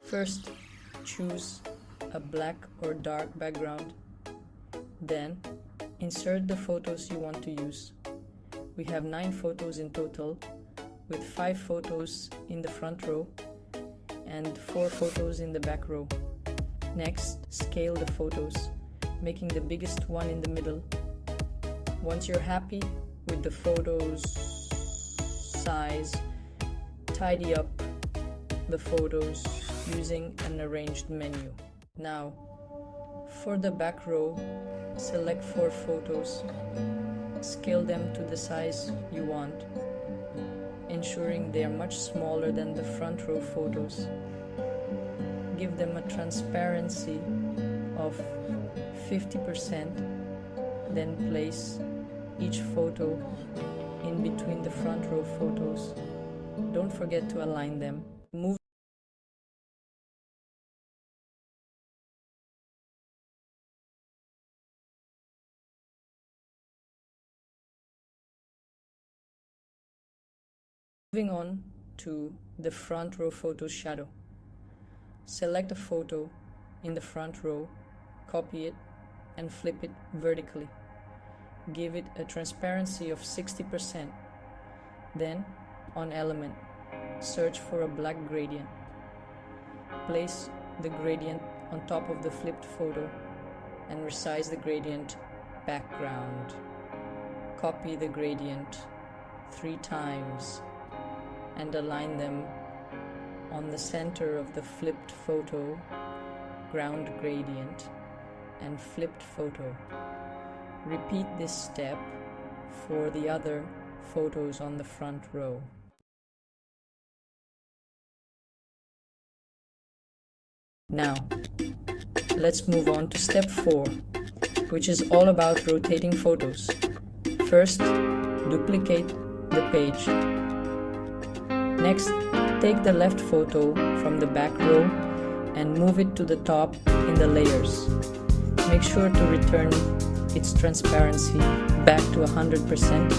First, choose a black or dark background. Then, insert the photos you want to use. We have 9 photos in total, with 5 photos in the front row and 4 photos in the back row. Next, scale the photos, making the biggest one in the middle. Once you're happy with the photos size, tidy up the photos using an arranged menu. Now, for the back row, select 4 photos, scale them to the size you want, ensuring they are much smaller than the front row photos. Give them a transparency of 50%, then place each photo in between the front row photos. Don't forget to align them. Moving on to the front row photo shadow. Select a photo in the front row, copy it, and flip it vertically. Give it a transparency of 60%. Then, on Element, search for a black gradient. Place the gradient on top of the flipped photo and resize the gradient background. Copy the gradient 3 times and align them on the center of the flipped photo, ground gradient, and flipped photo. Repeat this step for the other photos on the front row. Now, let's move on to step 4, which is all about rotating photos. First, duplicate the page. Next, take the left photo from the back row and move it to the top in the layers. Make sure to return its transparency back to 100%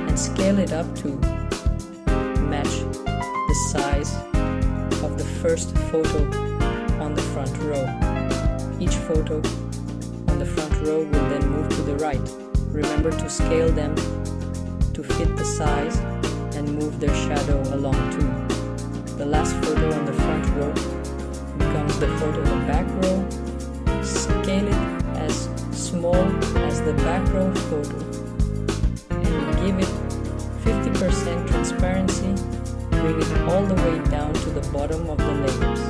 and scale it up to match the size of the first photo on the front row. Each photo on the front row will then move to the right. Remember to scale them to fit the size and move their shadow along too. The last photo on the front row becomes the photo in the back row. Scale it as small as the back row photo and give it 50% transparency, bring it all the way down to the bottom of the layers.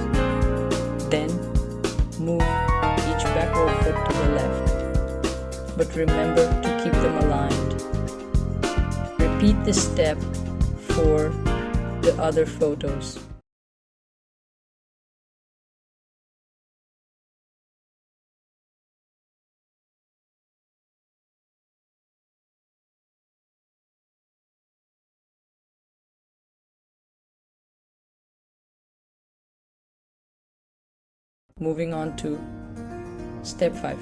Then move each back row foot to the left, but remember to keep them aligned. Repeat this step for the other photos. Moving on to step 5,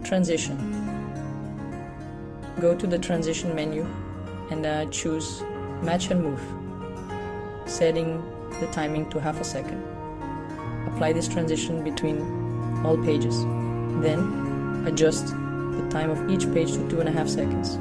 transition. Go to the transition menu and choose match and move, setting the timing to half a second. Apply this transition between all pages. Then adjust the time of each page to 2.5 seconds.